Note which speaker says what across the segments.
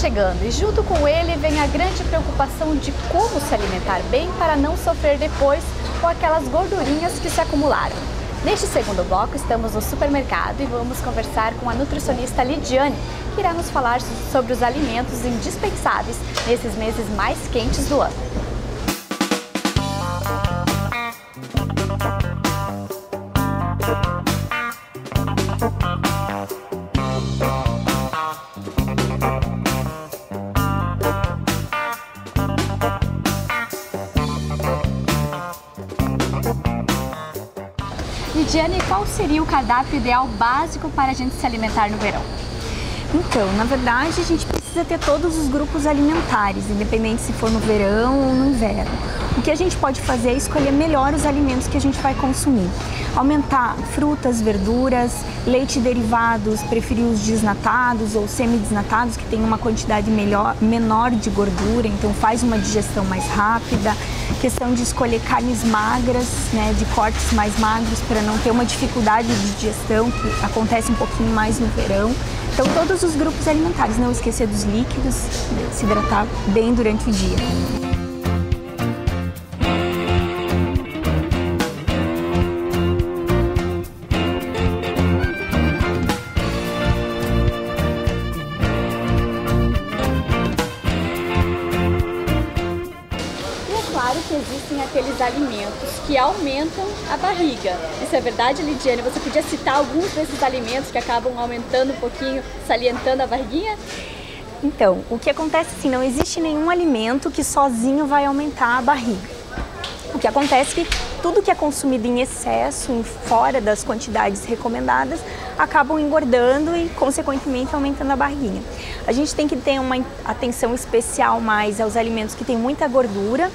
Speaker 1: chegando e junto com ele vem a grande preocupação de como se alimentar bem para não sofrer depois com aquelas gordurinhas que se acumularam. Neste segundo bloco estamos no supermercado e vamos conversar com a nutricionista Lidiane, que irá nos falar sobre os alimentos indispensáveis nesses meses mais quentes do ano. Lidiane, qual seria o cardápio ideal básico para a gente se alimentar no verão?
Speaker 2: Então, na verdade, a gente precisa ter todos os grupos alimentares, independente se for no verão ou no inverno. O que a gente pode fazer é escolher melhor os alimentos que a gente vai consumir. Aumentar frutas, verduras, leite e derivados, preferir os desnatados ou semidesnatados, que tem uma quantidade menor de gordura, então faz uma digestão mais rápida. Questão de escolher carnes magras, né, de cortes mais magros, para não ter uma dificuldade de digestão, que acontece um pouquinho mais no verão. Então, todos os grupos alimentares, não esquecer dos líquidos, se hidratar bem durante o dia.
Speaker 1: Claro que existem aqueles alimentos que aumentam a barriga. Isso é verdade, Lidiane? Você podia citar alguns desses alimentos que acabam aumentando um pouquinho, salientando a barriguinha?
Speaker 2: Então, o que acontece assim, não existe nenhum alimento que sozinho vai aumentar a barriga. O que acontece é que tudo que é consumido em excesso, fora das quantidades recomendadas, acabam engordando e, consequentemente, aumentando a barriguinha. A gente tem que ter uma atenção especial mais aos alimentos que têm muita gordura,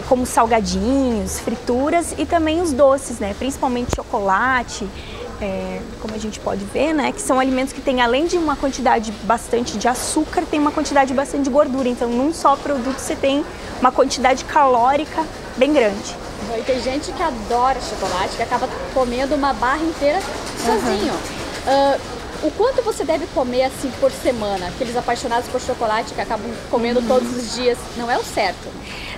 Speaker 2: como salgadinhos, frituras e também os doces, né? Principalmente chocolate, como a gente pode ver, né? Que são alimentos que têm, além de uma quantidade bastante de açúcar, tem uma quantidade bastante de gordura. Então, num só produto você tem uma quantidade calórica bem grande.
Speaker 1: E tem gente que adora chocolate, que acaba comendo uma barra inteira sozinho. O quanto você deve comer assim por semana? Aqueles apaixonados por chocolate que acabam comendo todos os dias, não é o certo?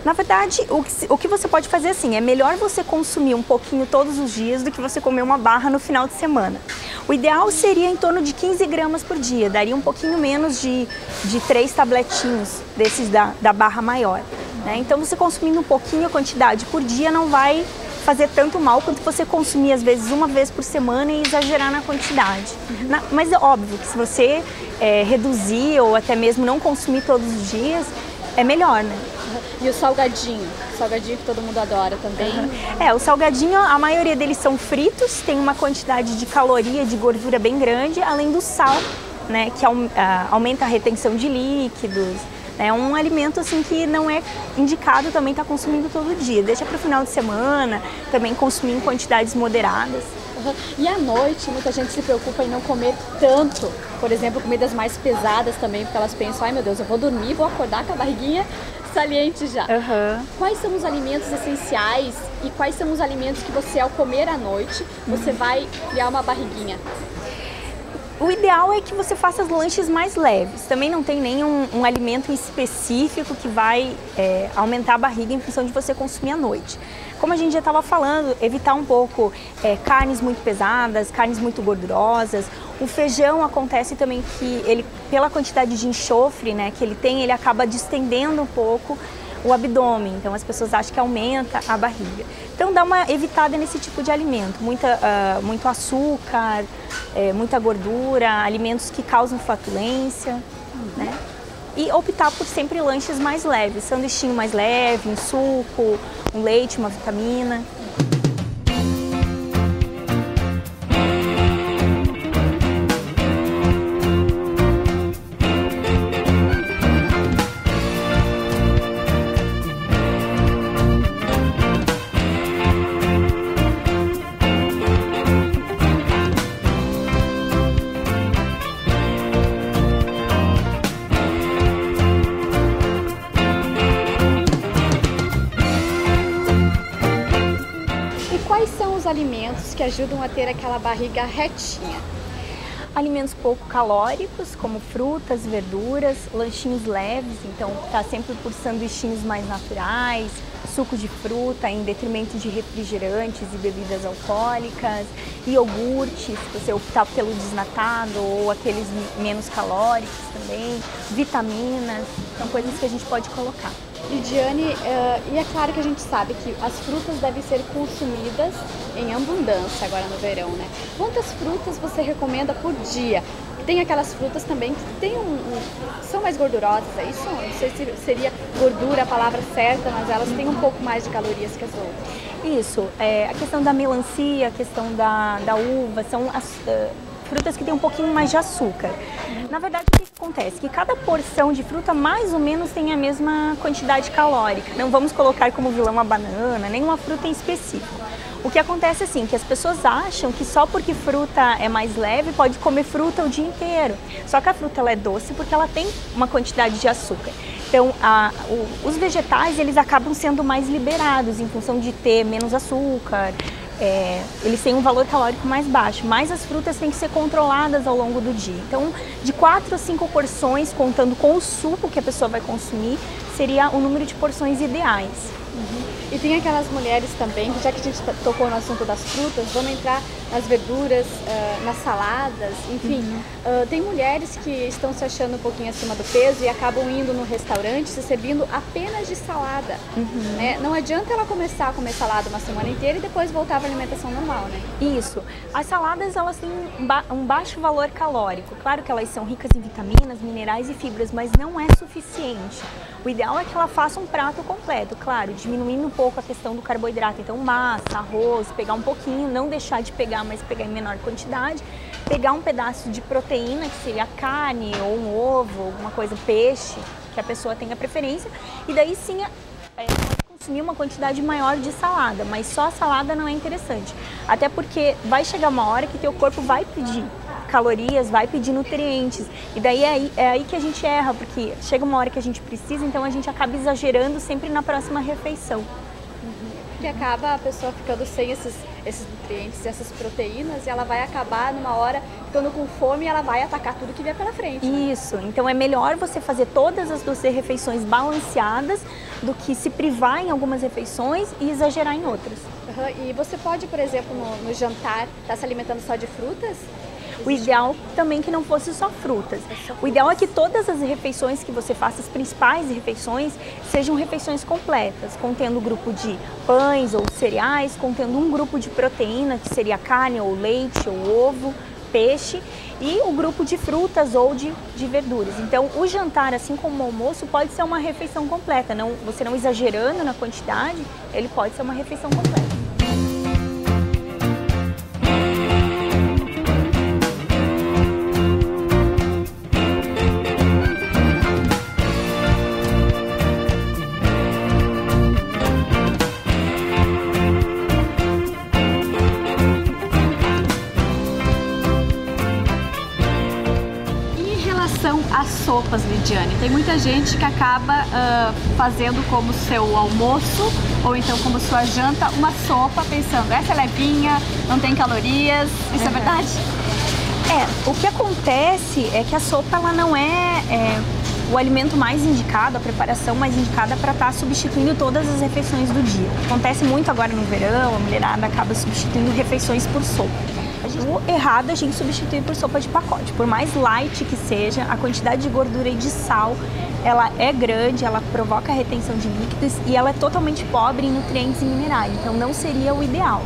Speaker 2: Na verdade, o que você pode fazer assim, é melhor você consumir um pouquinho todos os dias do que você comer uma barra no final de semana. O ideal seria em torno de 15 gramas por dia, daria um pouquinho menos de 3 tabletinhos desses da barra maior, né? Então você consumindo um pouquinho a quantidade por dia não vai fazer tanto mal quanto você consumir às vezes uma vez por semana e exagerar na quantidade. Mas é óbvio que se você reduzir ou até mesmo não consumir todos os dias, é melhor, né?
Speaker 1: E o salgadinho? O salgadinho que todo mundo adora também?
Speaker 2: O salgadinho, a maioria deles são fritos, tem uma quantidade de caloria, de gordura bem grande, além do sal, né, que aumenta a retenção de líquidos. É um alimento assim que não é indicado também estar consumindo todo dia. Deixa para o final de semana, também consumir em quantidades moderadas.
Speaker 1: E à noite, muita gente se preocupa em não comer tanto. Por exemplo, comidas mais pesadas também, porque elas pensam, ai meu Deus, eu vou dormir, vou acordar com a barriguinha saliente já. Quais são os alimentos essenciais e quais são os alimentos que você, ao comer à noite, você vai criar uma barriguinha?
Speaker 2: O ideal é que você faça os lanches mais leves. Também não tem nenhum alimento específico que vai aumentar a barriga em função de você consumir à noite. Como a gente já estava falando, evitar um pouco carnes muito pesadas, carnes muito gordurosas. O feijão acontece também que ele, pela quantidade de enxofre, né, que ele tem, ele acaba distendendo um pouco o abdômen, então as pessoas acham que aumenta a barriga. Então dá uma evitada nesse tipo de alimento, muito açúcar, muita gordura, alimentos que causam flatulência, né? E optar por sempre lanches mais leves, sanduichinho mais leve, um suco, um leite, uma vitamina.
Speaker 1: Quais são os alimentos que ajudam a ter aquela barriga retinha?
Speaker 2: alimentos pouco calóricos, como frutas, verduras, lanchinhos leves, então tá sempre por sanduichinhos mais naturais, suco de fruta em detrimento de refrigerantes e bebidas alcoólicas, iogurtes, se você optar pelo desnatado ou aqueles menos calóricos também, vitaminas, são coisas que a gente pode colocar.
Speaker 1: Lidiane, e é claro que a gente sabe que as frutas devem ser consumidas em abundância agora no verão, né? Quantas frutas você recomenda por dia? Tem aquelas frutas também que tem são mais gordurosas, é isso? Não sei se seria gordura a palavra certa, mas elas têm um pouco mais de calorias que as outras.
Speaker 2: Isso, a questão da melancia, a questão da uva, são as frutas que têm um pouquinho mais de açúcar. Na verdade, o que acontece? Que cada porção de fruta mais ou menos tem a mesma quantidade calórica. Não vamos colocar como vilão uma banana, nem uma fruta em específico. O que acontece assim, que as pessoas acham que só porque fruta é mais leve, pode comer fruta o dia inteiro. Só que a fruta ela é doce porque ela tem uma quantidade de açúcar. Então, os vegetais, eles acabam sendo mais liberados em função de ter menos açúcar, eles têm um valor calórico mais baixo, mas as frutas têm que ser controladas ao longo do dia. Então, de 4 a 5 porções, contando com o suco que a pessoa vai consumir, seria o número de porções ideais.
Speaker 1: E tem aquelas mulheres também, que já que a gente tocou no assunto das frutas, vamos entrar nas verduras, nas saladas, enfim. Tem mulheres que estão se achando um pouquinho acima do peso e acabam indo no restaurante se servindo apenas de salada. Né? Não adianta ela começar a comer salada uma semana inteira e depois voltar para a alimentação normal, né?
Speaker 2: Isso. As saladas, elas têm um baixo valor calórico. Claro que elas são ricas em vitaminas, minerais e fibras, mas não é suficiente. O ideal é que ela faça um prato completo, claro, diminuindo um pouco a questão do carboidrato. Então, massa, arroz, pegar um pouquinho, não deixar de pegar, mas pegar em menor quantidade. Pegar um pedaço de proteína, que seria carne ou um ovo, alguma coisa, peixe, que a pessoa tenha preferência. E daí sim, pode consumir uma quantidade maior de salada, mas só a salada não é interessante. Até porque vai chegar uma hora que teu corpo vai pedir calorias, vai pedir nutrientes. E daí é aí que a gente erra, porque chega uma hora que a gente precisa, então a gente acaba exagerando sempre na próxima refeição.
Speaker 1: Que acaba a pessoa ficando sem esses nutrientes, essas proteínas, e ela vai acabar numa hora ficando com fome e ela vai atacar tudo que vier pela frente. Né?
Speaker 2: Isso, então é melhor você fazer todas as 12 refeições balanceadas do que se privar em algumas refeições e exagerar em outras.
Speaker 1: E você pode, por exemplo, no jantar, estar se alimentando só de frutas?
Speaker 2: O ideal também que não fosse só frutas. O ideal é que todas as refeições que você faça, as principais refeições, sejam refeições completas, contendo um grupo de pães ou cereais, contendo um grupo de proteína, que seria carne ou leite ou ovo, peixe, e o grupo de frutas ou de verduras. Então, o jantar, assim como o almoço, pode ser uma refeição completa. Você não exagerando na quantidade, ele pode ser uma refeição completa.
Speaker 1: As sopas, Lidiane, tem muita gente que acaba fazendo como seu almoço ou então como sua janta uma sopa pensando, essa é levinha, não tem calorias, isso é verdade?
Speaker 2: O que acontece é que a sopa ela não é o alimento mais indicado, a preparação mais indicada para estar substituindo todas as refeições do dia. Acontece muito agora no verão, a mulherada acaba substituindo refeições por sopa. O errado é a gente substituir por sopa de pacote. Por mais light que seja, a quantidade de gordura e de sal, ela é grande, ela provoca a retenção de líquidos e ela é totalmente pobre em nutrientes e minerais. Então não seria o ideal.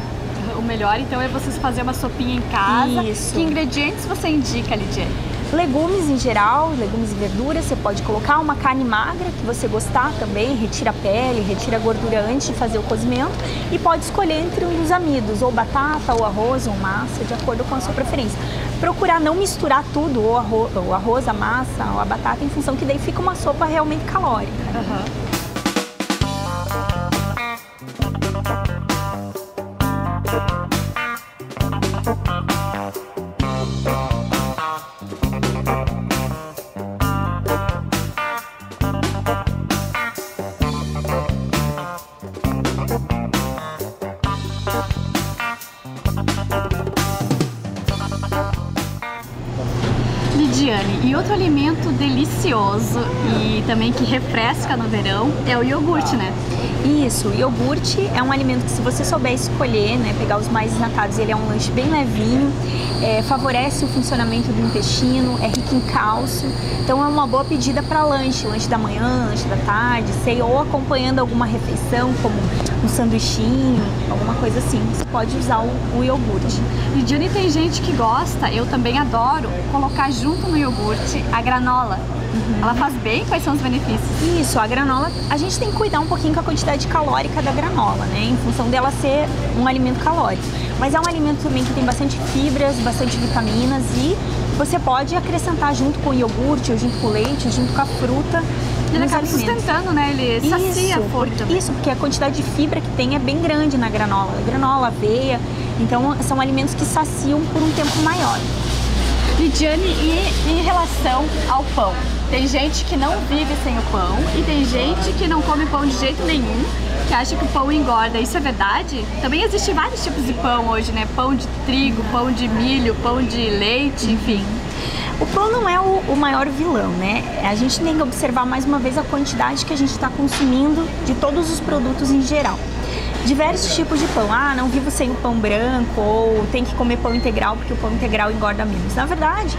Speaker 1: O melhor então é vocês fazer uma sopinha em casa.
Speaker 2: Isso.
Speaker 1: Que ingredientes você indica, Lidiane?
Speaker 2: Legumes em geral, legumes e verduras, você pode colocar uma carne magra que você gostar também, retira a pele, retira a gordura antes de fazer o cozimento e pode escolher entre um dos amidos, ou batata, ou arroz, ou massa, de acordo com a sua preferência. Procurar não misturar tudo, ou arroz, a massa, ou a batata, em função que daí fica uma sopa realmente calórica.
Speaker 1: E outro alimento delicioso e também que refresca no verão é o iogurte, né?
Speaker 2: Isso, o iogurte é um alimento que, se você souber escolher, né, pegar os mais desnatados, ele é um lanche bem levinho, favorece o funcionamento do intestino, é rico em cálcio, então é uma boa pedida para lanche da manhã, lanche da tarde, ou acompanhando alguma refeição, como um sanduichinho, alguma coisa assim, você pode usar o iogurte.
Speaker 1: E Diane, tem gente que gosta, eu também adoro, colocar junto no iogurte a granola. Ela faz bem? Quais são os benefícios?
Speaker 2: Isso, a granola, a gente tem que cuidar um pouquinho com a quantidade calórica da granola, né? Em função dela ser um alimento calórico. Mas é um alimento também que tem bastante fibras, bastante vitaminas e você pode acrescentar junto com o iogurte, ou junto com o leite, ou junto com a fruta.
Speaker 1: Ele acaba sustentando, né? Ele sacia a fome também.
Speaker 2: Isso, porque a quantidade de fibra que tem é bem grande na granola. Granola, aveia, então são alimentos que saciam por um tempo maior.
Speaker 1: Lidiane, e em relação ao pão? Tem gente que não vive sem o pão e tem gente que não come pão de jeito nenhum, que acha que o pão engorda. Isso é verdade? Também existem vários tipos de pão hoje, né? Pão de trigo, pão de milho, pão de leite, enfim.
Speaker 2: O pão não é o maior vilão, né? A gente tem que observar mais uma vez a quantidade que a gente está consumindo de todos os produtos em geral. Diversos tipos de pão. Ah, não vivo sem o pão branco, ou tem que comer pão integral porque o pão integral engorda menos. Na verdade,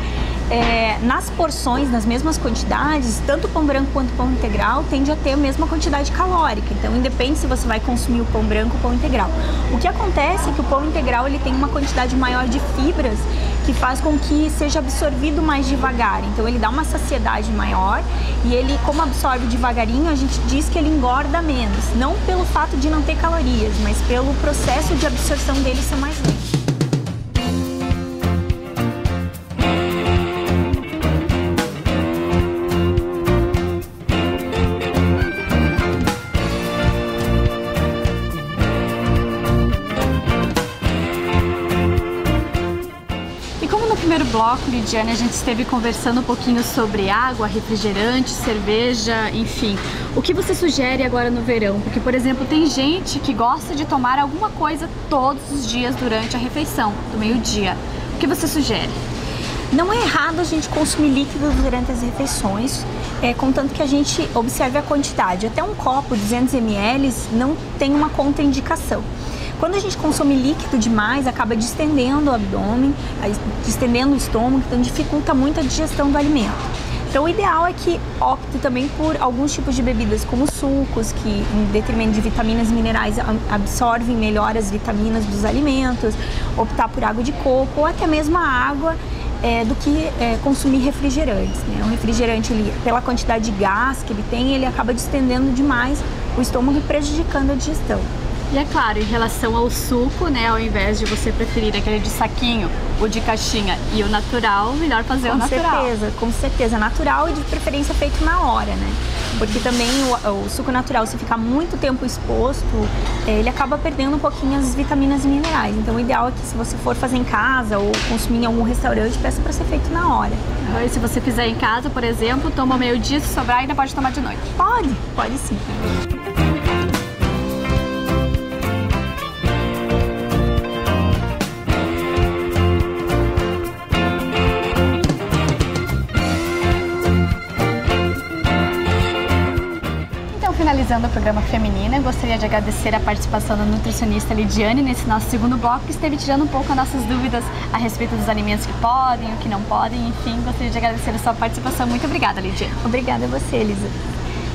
Speaker 2: nas porções, nas mesmas quantidades, tanto o pão branco quanto o pão integral tende a ter a mesma quantidade calórica. Então, independe se você vai consumir o pão branco ou o pão integral. O que acontece é que o pão integral ele tem uma quantidade maior de fibras que faz com que seja absorvido mais devagar. Então, ele dá uma saciedade maior e ele, como absorve devagarinho, a gente diz que ele engorda menos. Não pelo fato de não ter calorias, mas pelo processo de absorção dele ser mais lento.
Speaker 1: No primeiro bloco, Lidiane, a gente esteve conversando um pouquinho sobre água, refrigerante, cerveja, enfim. O que você sugere agora no verão? Porque, por exemplo, tem gente que gosta de tomar alguma coisa todos os dias durante a refeição, do meio-dia. O que você sugere?
Speaker 2: Não é errado a gente consumir líquidos durante as refeições, contanto que a gente observe a quantidade. Até um copo, 200 ml, não tem uma contraindicação. Quando a gente consome líquido demais, acaba distendendo o abdômen, distendendo o estômago, então dificulta muito a digestão do alimento. Então o ideal é que opte também por alguns tipos de bebidas como sucos, que em detrimento de vitaminas e minerais absorvem melhor as vitaminas dos alimentos, optar por água de coco ou até mesmo a água do que consumir refrigerantes, né? O refrigerante, pela quantidade de gás que ele tem, ele acaba distendendo demais o estômago e prejudicando a digestão.
Speaker 1: E é claro, em relação ao suco, né, ao invés de você preferir aquele de saquinho, o de caixinha e o natural, melhor fazer o natural.
Speaker 2: Com certeza, natural e de preferência feito na hora, né? Porque também o suco natural, se ficar muito tempo exposto, ele acaba perdendo um pouquinho as vitaminas e minerais. Então o ideal é que, se você for fazer em casa ou consumir em algum restaurante, peça para ser feito na hora.
Speaker 1: E se você fizer em casa, por exemplo, toma ao meio-dia, se sobrar ainda pode tomar de noite.
Speaker 2: Pode sim.
Speaker 1: Finalizando o programa Feminina, gostaria de agradecer a participação da nutricionista Lidiane nesse nosso segundo bloco, que esteve tirando um pouco as nossas dúvidas a respeito dos alimentos que podem, o que não podem, enfim, gostaria de agradecer a sua participação. Muito obrigada, Lidiane.
Speaker 2: Obrigada a você, Elisa.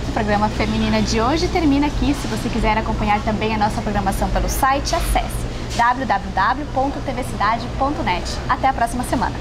Speaker 1: O programa Feminina de hoje termina aqui. Se você quiser acompanhar também a nossa programação pelo site, acesse www.tvcidade.net. Até a próxima semana.